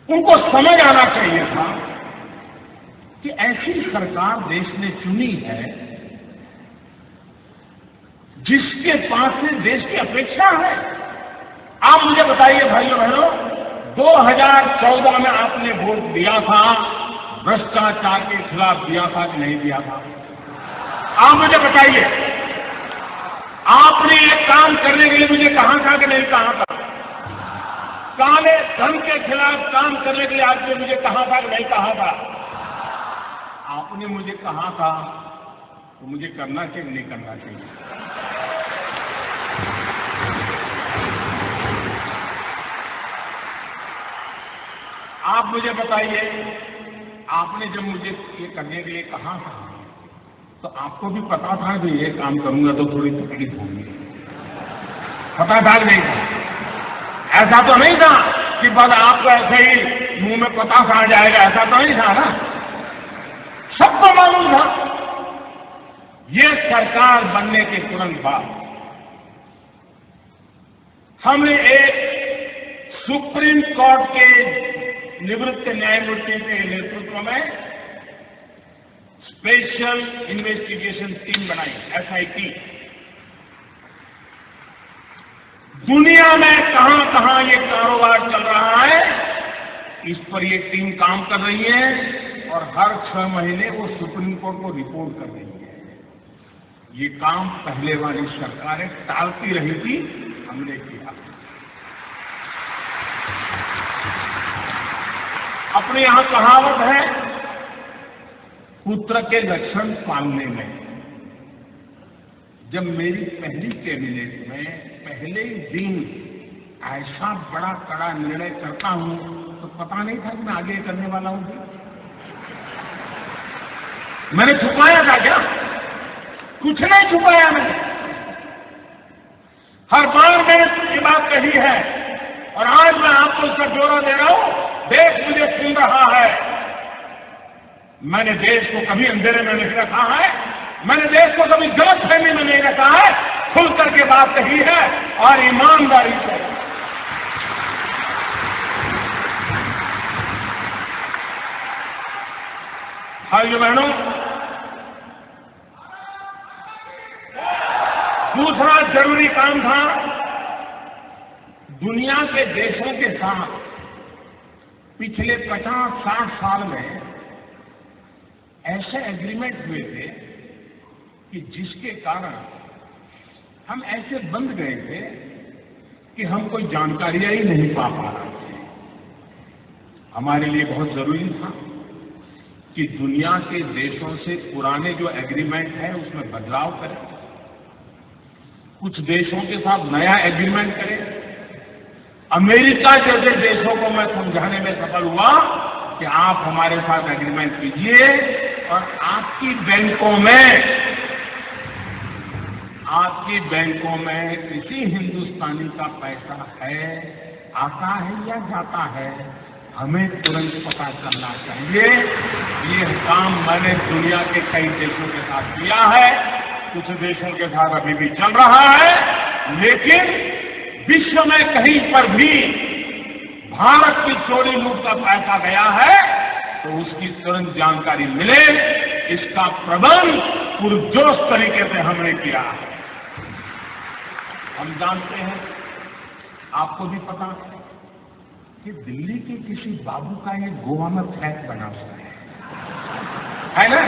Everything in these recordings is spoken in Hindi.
उनको समझ आना चाहिए था कि ऐसी सरकार देश ने चुनी है जिसके पास से देश की अपेक्षा है। आप मुझे बताइए भाइयों बहनों, 2014 में आपने वोट दिया था, भ्रष्टाचार के खिलाफ दिया था कि नहीं दिया था? आप मुझे बताइए, आपने एक काम करने के लिए मुझे कहा था कि नहीं कहा था? काले धन के खिलाफ काम करने के लिए आपने मुझे कहा था कि नहीं कहा था? आपने मुझे कहा था तो मुझे करना चाहिए नहीं करना चाहिए? आप मुझे बताइए, आपने जब मुझे ये करने के लिए कहा था तो आपको भी पता था कि ये काम करूंगा तो थोड़ी तकलीफ होगी, पता था कि नहीं था? ऐसा तो नहीं था कि बस आपको ऐसे ही मुंह में पता आ जाएगा, ऐसा तो नहीं था ना? सबको मालूम था। ये सरकार बनने के तुरंत बाद हमने एक सुप्रीम कोर्ट के निवृत्त न्यायमूर्ति के नेतृत्व में स्पेशल इन्वेस्टिगेशन टीम बनाई, SIT। दुनिया में कहां कहां ये कारोबार चल रहा है, इस पर ये टीम काम कर रही है और हर 6 महीने वो सुप्रीम कोर्ट को रिपोर्ट कर रही है। ये काम पहले वाली सरकारें टालती रही थी, हमने किया। अपने यहां कहावत है, पुत्र के लक्षण पालने में। जब मेरी पहली कैबिनेट में पहले ही दिन ऐसा बड़ा कड़ा निर्णय करता हूं तो पता नहीं था कि मैं आगे करने वाला हूं। मैंने छुपाया था क्या? कुछ नहीं छुपाया मैंने। हर बार मैंने ये बात कही है और आज मैं आपको इसका ब्यौरा दे रहा हूं। देश मुझे सुन रहा है। मैंने देश को कभी अंधेरे में नहीं रखा है, मैंने देश को कभी गलतफहमी में नहीं रखा है। खुल करके बात कही है और ईमानदारी से। भाइयों बहनों, दूसरा जरूरी काम था, दुनिया के देशों के साथ पिछले 50-60 साल में ऐसे एग्रीमेंट हुए थे कि जिसके कारण हम ऐसे बंद गए थे कि हम कोई जानकारियां ही नहीं पा रहे थे। हमारे लिए बहुत जरूरी था कि दुनिया के देशों से पुराने जो एग्रीमेंट है उसमें बदलाव करें, कुछ देशों के साथ नया एग्रीमेंट करें। अमेरिका जैसे देशों को मैं समझाने में सफल हुआ कि आप हमारे साथ एग्रीमेंट कीजिए और आपकी बैंकों में किसी हिंदुस्तानी का पैसा है, आता है या जाता है, हमें तुरंत पता करना चाहिए। ये काम मैंने दुनिया के कई देशों के साथ किया है, कुछ देशों के साथ अभी भी चल रहा है, लेकिन विश्व में कहीं पर भी भारत की चोरी लूट का पैसा गया है तो उसकी तुरंत जानकारी मिले, इसका प्रबंध पुरजोश तरीके से हमने किया है। हम जानते हैं, आपको भी पता कि दिल्ली के किसी बाबू का ये गोवा में फ्लैट बना हुआ है ना?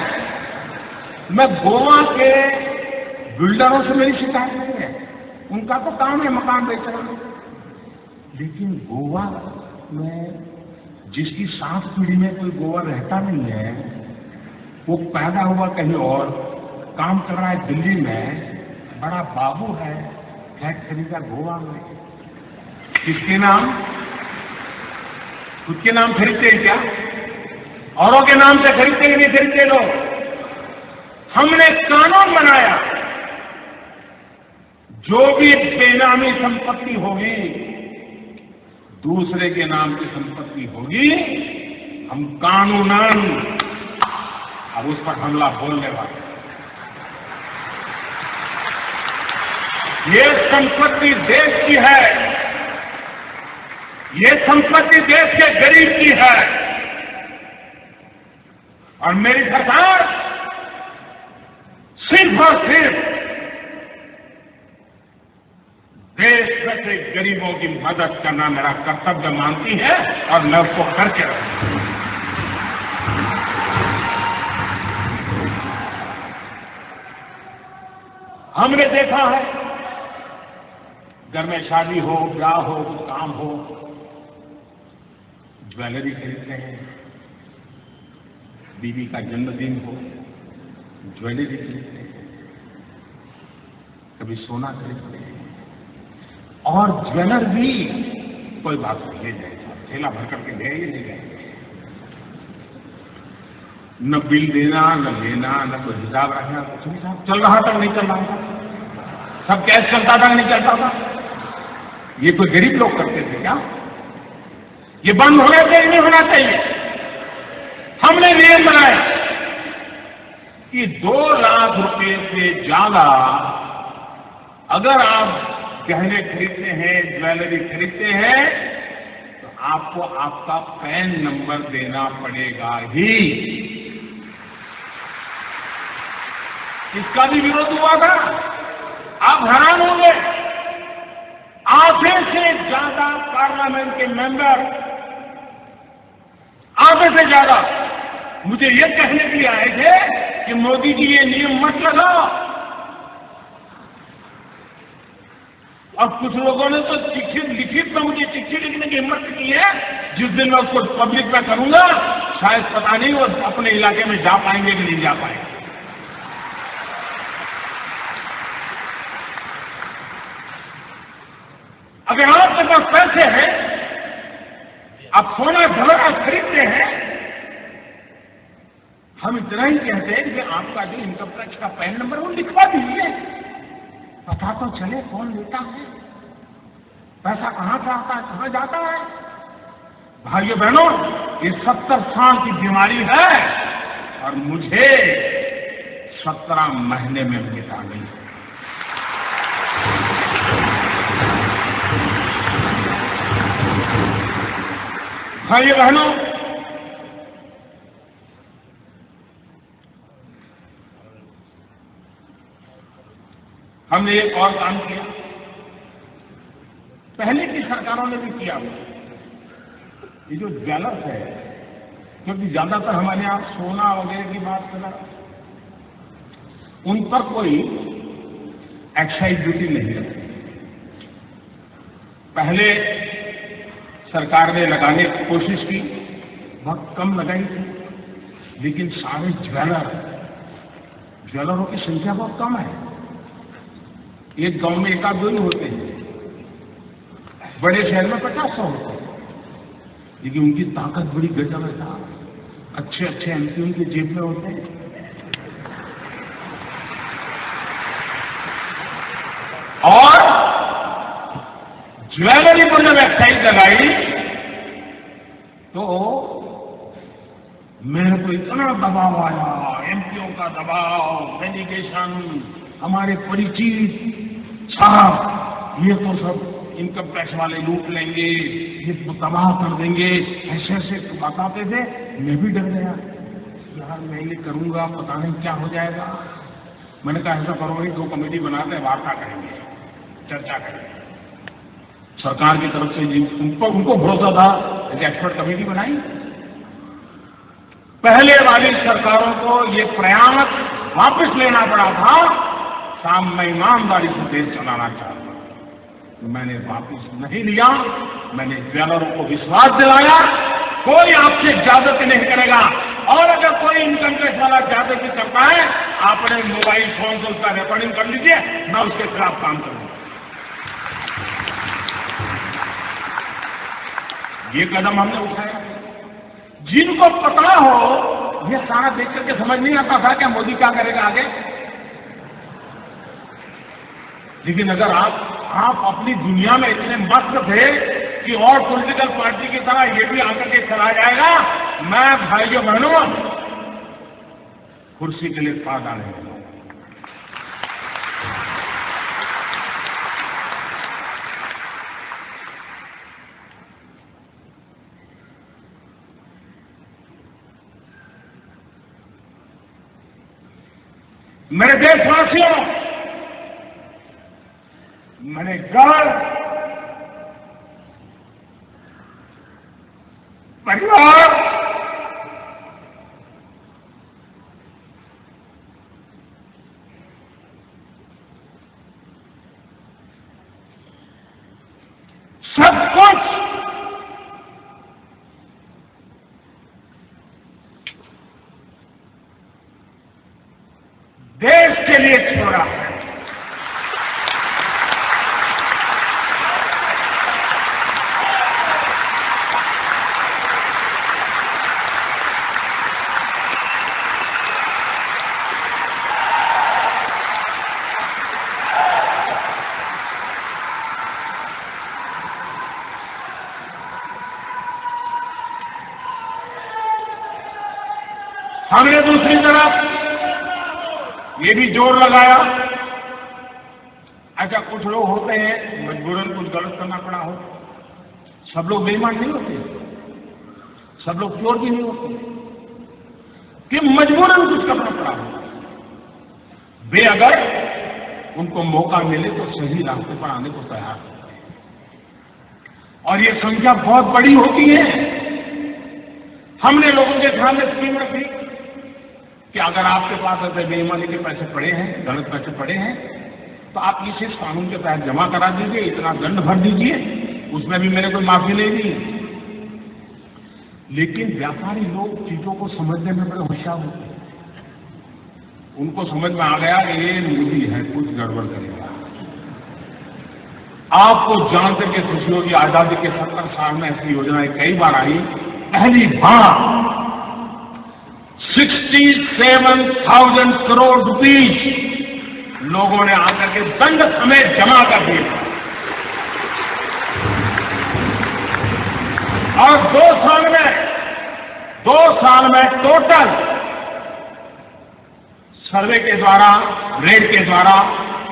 मैं गोवा के बिल्डरों से मेरी शिकायत नहीं है, उनका तो काम है मकान बेचना, लेकिन गोवा में जिसकी 7 पीढ़ी में कोई गोवा रहता नहीं है, वो पैदा हुआ कहीं और, काम कर रहा है दिल्ली में, बड़ा बाबू है, फ्लैट खरीदा गोवा में। किसके नाम? खुद के नाम खरीदते हैं क्या? औरों के नाम से खरीदते ही नहीं खरीदते लोग। हमने कानून बनाया, जो भी बेनामी संपत्ति होगी, दूसरे के नाम की संपत्ति होगी, हम कानूनन अब उस पर हमला बोलने वाले। ये संपत्ति देश की है, ये संपत्ति देश के गरीब की है और मेरी सरकार सिर्फ और सिर्फ देश में से गरीबों की मदद करना मेरा कर्तव्य मानती है और मैं उसको करके रहूंगा। हमने देखा है घर में शादी हो, ब्याह हो, काम हो, ज्वेलरी खरीदते हैं, बीवी का जन्मदिन हो, ज्वेलरी खरीदते हैं, कभी सोना खरीदते हैं और ज्वेलर भी कोई बात नहीं ले जाएगा, थैला भर करके ले ही नहीं जाएगा। न बिल देना, न लेना, न कोई हिसाब रखना, कुछ नहीं। साहब चल रहा था नहीं चल रहा था, सब कैश चलता था नहीं चलता था। ये कोई गरीब लोग करते थे क्या? ये बंद होना चाहिए नहीं होना चाहिए? हमने नियम बनाए कि 2 लाख रुपए से ज्यादा अगर आप गहने खरीदते हैं, ज्वेलरी खरीदते हैं, तो आपको आपका पैन नंबर देना पड़ेगा ही। इसका भी विरोध हुआ था। आप हैरान होंगे, आधे से ज्यादा पार्लियामेंट के मेंबर, आधे से ज्यादा मुझे ये कहने के लिए आए थे कि मोदी जी ये नियम मत लगाओ। और कुछ लोगों ने तो चिट्ठी लिखित में मुझे चिट्ठी लिखने की हिम्मत की है, जिस दिन मैं उसको पब्लिक में करूंगा शायद पता नहीं वो अपने इलाके में जा पाएंगे कि नहीं जा पाएंगे। अगर आपके पास पैसे हैं, आप सोना ढलना खरीदते हैं, हम इतना ही कहते हैं कि आपका जो इनकम टैक्स का पैन नंबर वो लिखवा दीजिए, पता तो चले कौन लेता है, पैसा कहां से आता है, कहां जाता है। भाइयों बहनों, ये 70 साल की बीमारी है और मुझे 17 महीने में मिटा गई। भाइयों बहनों, हमने एक और काम किया, पहले की सरकारों ने भी किया। ये जो ज्वेलर्स है, क्योंकि ज्यादातर हमारे यहां सोना वगैरह की बात कर रहा, उन पर कोई एक्साइज ड्यूटी नहीं है। पहले सरकार ने लगाने की कोशिश की, बहुत कम लगाई थी, लेकिन सारे ज्वेलरों की संख्या बहुत कम है। एक गांव में 1-2 ही होते हैं, बड़े शहर में 50-100 होते हैं, लेकिन उनकी ताकत बड़ी गजब है साहब। अच्छे अच्छे एमपी उनके जेब में होते हैं। और ज्वेलरी पर जब एक्साइज लगाई तो मेरे को इतना दबाव आया, एमपीओ का दबाव, डेलीगेशन, हमारे परिचित, साहब ये तो सब इनकम टैक्स वाले लूट लेंगे, ये तो तबाह कर देंगे, ऐसे ऐसे बताते थे। मैं भी डर गया, यार मैं ये करूंगा पता नहीं क्या हो जाएगा। मैंने कहा ऐसा करो, 2 कमेटी बनाते हैं, वार्ता करेंगे, चर्चा करेंगे। सरकार की तरफ से उनको भरोसा था, एक एक्सपर्ट कमेटी बनाई। पहले वाली सरकारों को ये प्रयास वापस लेना पड़ा था, शाम में ईमानदारी से देश चलाना चाहता, तो मैंने वापस नहीं लिया। मैंने ज्वेलरों को विश्वास दिलाया, कोई आपसे ज्यादती नहीं करेगा, और अगर कोई इनकम टैक्स वाला ज्यादती करता है, आपने मोबाइल फोन से उसका रिकॉर्डिंग कर लीजिए, मैं उसके खिलाफ काम करूंगा। ये कदम हमने उठाया। जिनको पता हो, ये सारा देख करके समझ नहीं आता था क्या मोदी क्या करेगा आगे। लेकिन अगर आप अपनी दुनिया में इतने मस्त थे कि और पॉलिटिकल पार्टी की तरह ये भी आकर के चला जाएगा, मैं भाइयों बहनों कुर्सी के लिए पा डालेंगे। मेरे देशवासियों, मेरे घर, परिवार, सब कुछ देश के लिए छोड़ा है। हमने दूसरी तरफ ये भी जोर लगाया, अच्छा कुछ लोग होते हैं मजबूरन कुछ गलत करना पड़ा हो, सब लोग बेईमान नहीं होते, सब लोग चोर भी नहीं होते कि मजबूरन कुछ करना पड़ा हो। वे अगर उनको मौका मिले तो सही रास्ते पर आने को तैयार होते हैं और ये संख्या बहुत बड़ी होती है। हमने लोगों के सामने स्कीम रखी कि अगर आपके पास ऐसे बेईमानी के पैसे पड़े हैं, गलत पैसे पड़े हैं, तो आप इसे इस कानून के तहत जमा करा दीजिए, इतना दंड भर दीजिए, उसमें भी मेरे कोई माफी नहीं दी। लेकिन व्यापारी लोग चीजों को समझने में बड़े होशियार होते हैं। उनको समझ में आ गया कि ये मोदी है, कुछ गड़बड़ करेगा। आपको जान करके खुशी होगी, आजादी के 70 साल में ऐसी योजनाएं कई बार आई। पहली बार 67,000 करोड़ रुपीज लोगों ने आकर के दंड समेत जमा कर दिए और 2 साल में टोटल सर्वे के द्वारा, रेड के द्वारा,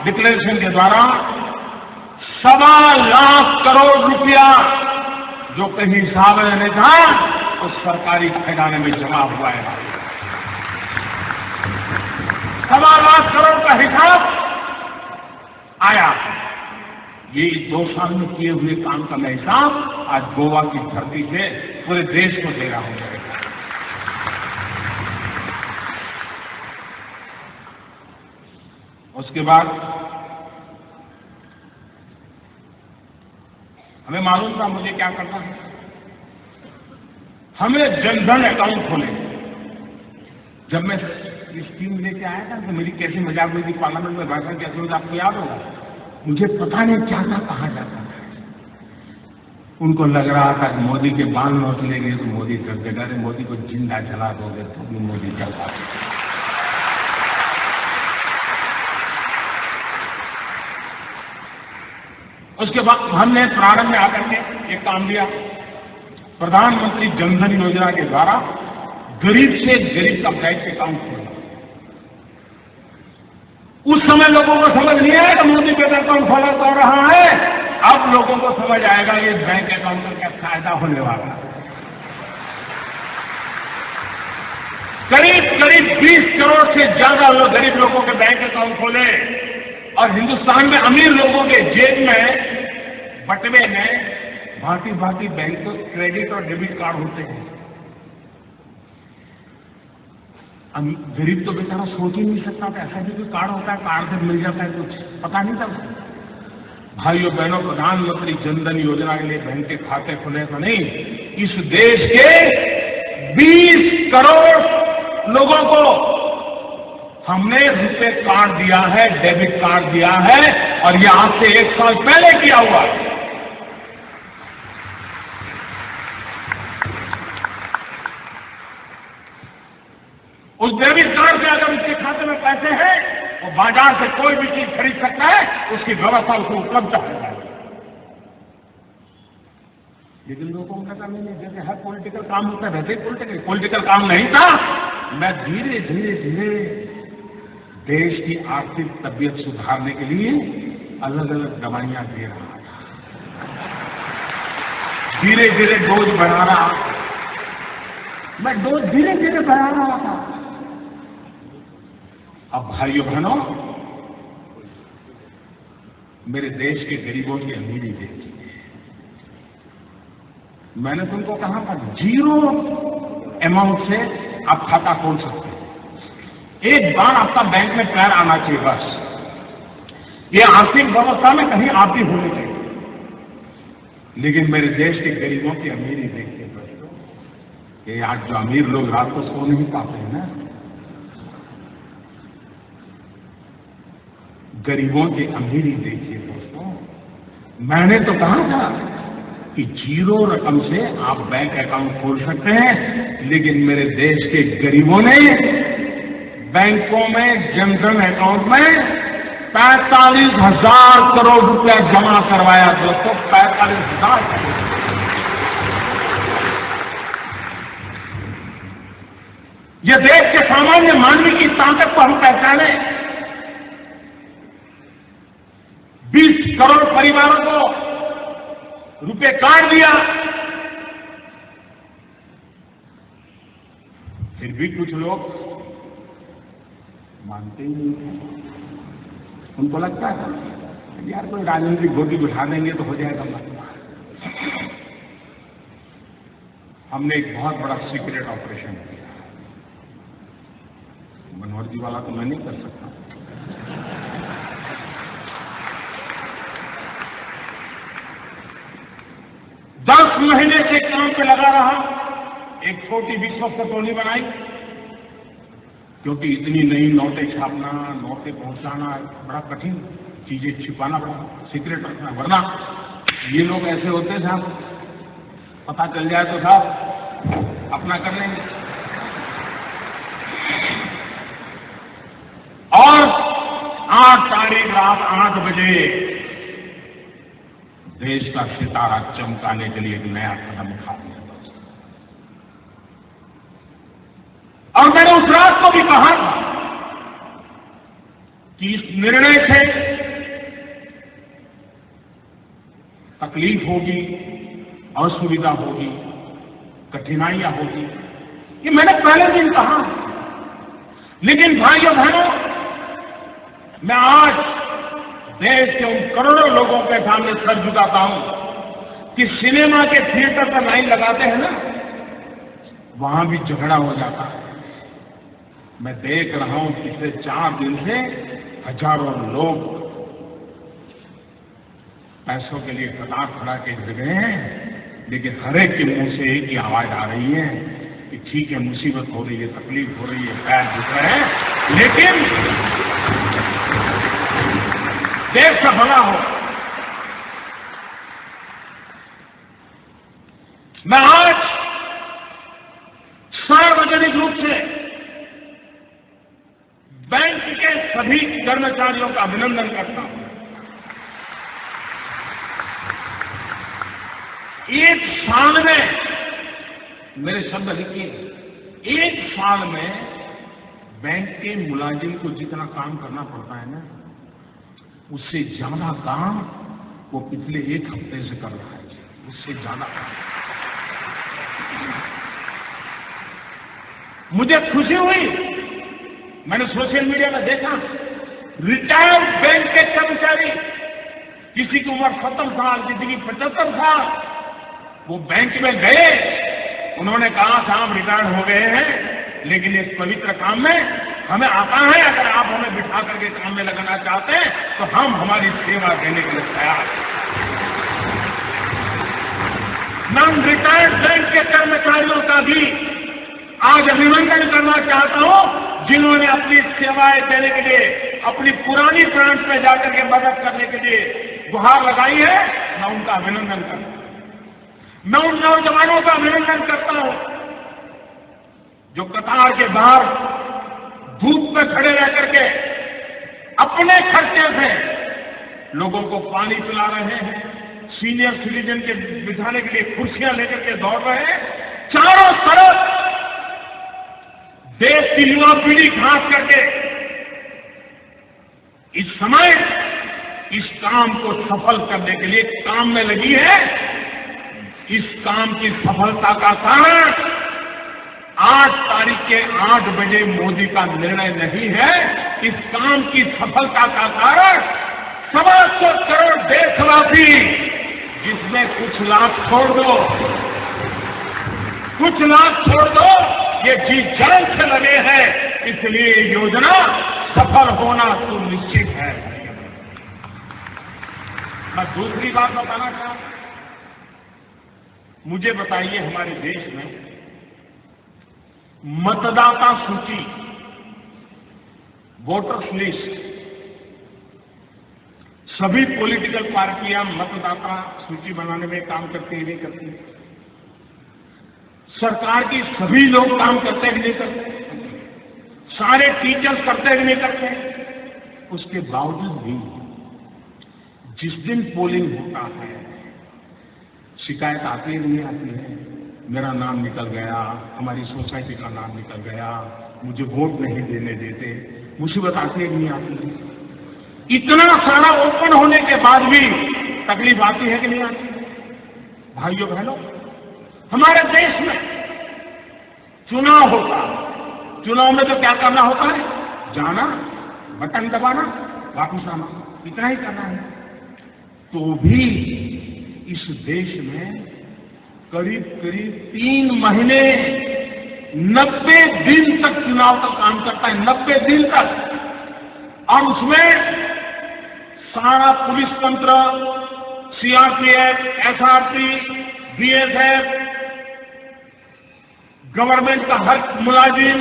डिक्लेरेशन के द्वारा 1.25 लाख करोड़ रुपया जो कहीं हिसाब में था तो सरकारी खजाने में जमा हुआ है। 1.25 लाख करोड़ का हिसाब आया। ये 2 साल में किए हुए काम का मैं हिसाब आज गोवा की धरती से पूरे देश को दे रहा हूं। उसके बाद हमें मालूम था मुझे क्या करना है। हमें जनधन अकाउंट खोले। जब मैं ये स्कीम लेके आया था तो मेरी कैसी मजाक हुई थी, पार्लियामेंट में भाषण कैसे हुई आपको याद होगा। मुझे पता नहीं क्या था, कहां जाता था। उनको लग रहा था कि मोदी के बाल नोट लेंगे तो मोदी कर देगा, अरे मोदी को जिंदा जला दोगे तो भी मोदी जलता। उसके बाद हमने प्रारंभ में आकर के एक काम लिया, प्रधानमंत्री जनधन योजना के द्वारा गरीब से गरीब का बैंक अकाउंट खोला। उस समय लोगों को समझ नहीं आया कि मोदी बैंक अकाउंट खोला तो रहा है। अब लोगों को समझ आएगा ये बैंक अकाउंट का क्या फायदा होने वाला है। करीब 20 करोड़ से ज्यादा लोग गरीब लोगों के बैंक अकाउंट खोले और हिंदुस्तान में अमीर लोगों के जेब में बटवे में भांति बैंक तो क्रेडिट और डेबिट कार्ड होते हैं। गरीब तो बेचारा सोच ही नहीं सकता था ऐसा भी कोई कार्ड होता है, कार्ड से मिल जाता है, कुछ पता नहीं था। भाइयों बहनों, प्रधानमंत्री जनधन योजना के लिए बैंक के खाते खुले तो नहीं, इस देश के 20 करोड़ लोगों को हमने रुपए कार्ड दिया है, डेबिट कार्ड दिया है और ये आज से 1 साल पहले किया हुआ है। उस डेबिट कार्ड से अगर उसके खाते में पैसे हैं वो बाजार से कोई भी चीज खरीद सकता है, उसकी व्यवस्था उसको उपलब्ध है। लेकिन लोगों को पता नहीं, जैसे हर पॉलिटिकल काम होता है वैसे ही पॉलिटिकल काम नहीं था। मैं धीरे धीरे देश की आर्थिक तबीयत सुधारने के लिए अलग अलग दवाइयां दे रहा था, धीरे डोज बढ़ा रहा, मैं डोज धीरे बढ़ा रहा था। अब भाइयों बहनों, मेरे देश के गरीबों की अमीरी देखिए। मैंने तुमको कहा था 0 अमाउंट से आप खाता खोल सकते हैं। एक बार आपका बैंक में पैर आना चाहिए बस। ये आर्थिक व्यवस्था में कहीं आप भी होने चाहिए। लेकिन मेरे देश के गरीबों की अमीरी देखिए दोस्तों, कि आज जो अमीर लोग रात को सो नहीं पाते हैं ना, गरीबों की अमीरी देखिए दोस्तों। मैंने तो कहा था कि 0 रकम से आप बैंक अकाउंट खोल सकते हैं, लेकिन मेरे देश के गरीबों ने बैंकों में जनधन अकाउंट में 45,000 करोड़ रुपया जमा करवाया दोस्तों। 45,000 करोड़। ये देश के सामान्य मानवी की ताकत को हम पहचाने। 20 करोड़ परिवारों को रुपए काट दिया, फिर भी कुछ लोग मानते ही नहीं थे। उनको लगता है यार कोई राजनीतिक गोटी बिठा देंगे तो हो जाएगा मसला। हमने एक बहुत बड़ा सीक्रेट ऑपरेशन किया। मनोहर जी वाला तो मैं नहीं कर सकता। दस महीने से काम पे लगा रहा। एक छोटी विश्वस्त टोली बनाई, क्योंकि इतनी नई नोटें छापना, नोटें पहुंचाना बड़ा कठिन, चीजें छिपाना बड़ा सीक्रेट रखना, वरना ये लोग ऐसे होते हैं साहब, पता चल जाए तो साहब अपना कर लेंगे। और 8 तारीख रात 8 बजे देश का सितारा चमकाने के लिए एक नया कदम उठा दिया। और मैंने उस रात को भी कहा कि इस निर्णय से तकलीफ होगी, असुविधा होगी, कठिनाइयां होगी, ये मैंने पहले दिन कहा। लेकिन भाइयों बहनों, मैं आज देश के उन करोड़ों लोगों के सामने सर झुकाता हूं कि सिनेमा के थिएटर पर लाइन लगाते हैं ना, वहां भी झगड़ा हो जाता है। मैं देख रहा हूं पिछले 4 दिन से हजारों लोग पैसों के लिए कतार खड़ा के गए हैं, लेकिन हर एक के मुंह से एक ही आवाज आ रही है कि ठीक है, मुसीबत हो रही है, तकलीफ हो रही है, पैर दुख रहे हैं, लेकिन देश का भला हो। मैं आज सार्वजनिक रूप से बैंक के सभी कर्मचारियों का अभिनंदन करता हूं। 1 साल में, मेरे शब्द लिखिए, 1 साल में बैंक के मुलाजिम को जितना काम करना पड़ता है ना, उससे ज्यादा काम वो पिछले 1 हफ्ते से कर रहा है। उससे ज्यादा काम। मुझे खुशी हुई, मैंने सोशल मीडिया में देखा, रिटायर्ड बैंक के कर्मचारी, किसी की उम्र 70 साल, किसी की 75 साल, वो बैंक में गए। उन्होंने कहा साहब रिटायर्ड हो गए हैं, लेकिन इस पवित्र काम में हमें आता है, अगर आप हमें बिठा करके काम में लगाना चाहते हैं तो हम हमारी सेवा देने के लिए तैयार हैं। मैं उन रिटायर्ड बैंक के कर्मचारियों का भी आज अभिनंदन करना चाहता हूं, जिन्होंने अपनी सेवाएं देने के लिए अपनी पुरानी ब्रांच में जाकर के मदद करने के लिए गुहार लगाई है। मैं उनका अभिनंदन करता हूं। मैं उन नौजवानों का अभिनंदन करता हूं जो कतार के बाहर धूप में खड़े रह करके अपने खर्चे से लोगों को पानी पिला रहे हैं, सीनियर सिटीजन के बिठाने के लिए कुर्सियां लेकर के दौड़ रहे हैं। चारों तरफ देश की युवा पीढ़ी खास करके इस समय इस काम को सफल करने के लिए काम में लगी है। इस काम की सफलता का कारण 8 तारीख के 8 बजे मोदी का निर्णय नहीं है, इस काम की सफलता का कारण 125 करोड़ देशवासी, जिसमें कुछ लाख छोड़ दो, ये जी जान से लगे हैं, इसलिए योजना सफल होना तो निश्चित है। मैं दूसरी बात बताना चाहता हूं, मुझे बताइए हमारे देश में मतदाता सूची, वोटर्स लिस्ट, सभी पॉलिटिकल पार्टियां मतदाता सूची बनाने में काम करती है नहीं करती? सरकार की सभी लोग काम करते हैं कि नहीं करते? सारे टीचर्स करते हैं कि नहीं करते? उसके बावजूद भी जिस दिन पोलिंग होता है शिकायत आती है नहीं आती है? मेरा नाम निकल गया, हमारी सोसाइटी का नाम निकल गया, मुझे वोट नहीं देने देते, मुसीबत आती है कि नहीं आती है? इतना सारा ओपन होने के बाद भी तकलीफ आती है कि नहीं आती? भाइयों बहनों, हमारे देश में चुनाव होता, चुनाव में तो क्या करना होता है? जाना, बटन दबाना, वापस आना, इतना ही करना है। तो भी इस देश में करीब 3 महीने 90 दिन तक चुनाव का काम करता है, 90 दिन तक। और उसमें सारा पुलिस तंत्र, सीआरपीएफ, एसआरपी, बीएसएफ, गवर्नमेंट का हर मुलाजिम,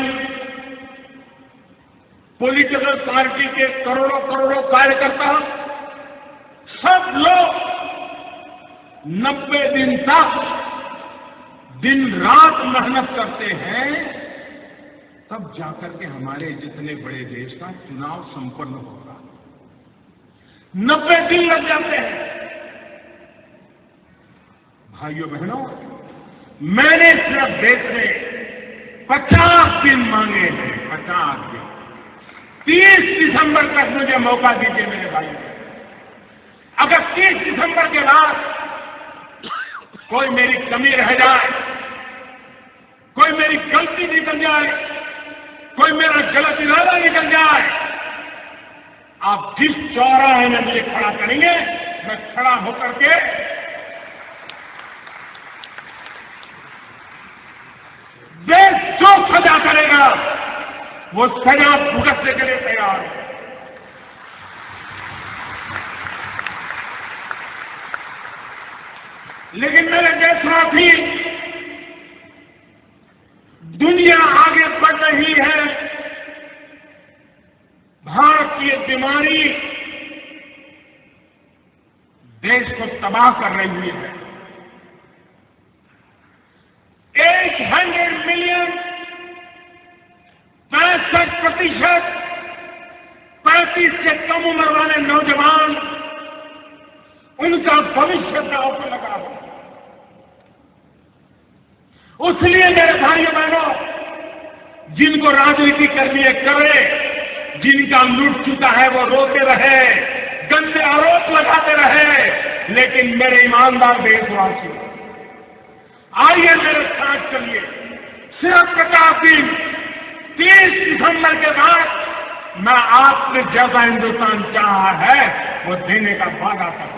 पॉलिटिकल पार्टी के करोड़ों कार्यकर्ता, सब लोग 90 दिन तक दिन रात मेहनत करते हैं, तब जाकर के हमारे जितने बड़े देश का चुनाव संपन्न होगा। 90 दिन लग जाते हैं। भाइयों बहनों, मैंने सिर्फ देश में 50 दिन मांगे हैं, 50 दिन। 30 दिसंबर तक मुझे मौका दीजिए मेरे भाई। अगर 30 दिसंबर के बाद कोई मेरी कमी रह जाए, कोई मेरी गलती निकल जाए, कोई मेरा गलत इरादा निकल जाए, आप जिस चौराहे में मुझे खड़ा करेंगे, मैं खड़ा होकर के देश जो सजा करेगा वो सजा भुगतने के लिए तैयार है। लेकिन मेरे देशवासी, दुनिया आगे बढ़ रही है, भारतीय बीमारी देश को तबाह कर रही है। 100 मिलियन 65% 35 से कम उम्र वाले नौजवान, उनका भविष्य दांव पर लगा हुआ। उसलिए मेरे भाइयों बहनों, जिनको राजनीति करनी है करे, जिनका लूट चुका है वो रोते रहे, गंदे आरोप लगाते रहे, लेकिन मेरे ईमानदार देशवासी, आइए मेरे साथ चलिए। सिर्फ 50 दिन, 30 दिसंबर के बाद मैं आपसे जैसा हिंदुस्तान चाहा है वो देने का वादा करता हूं।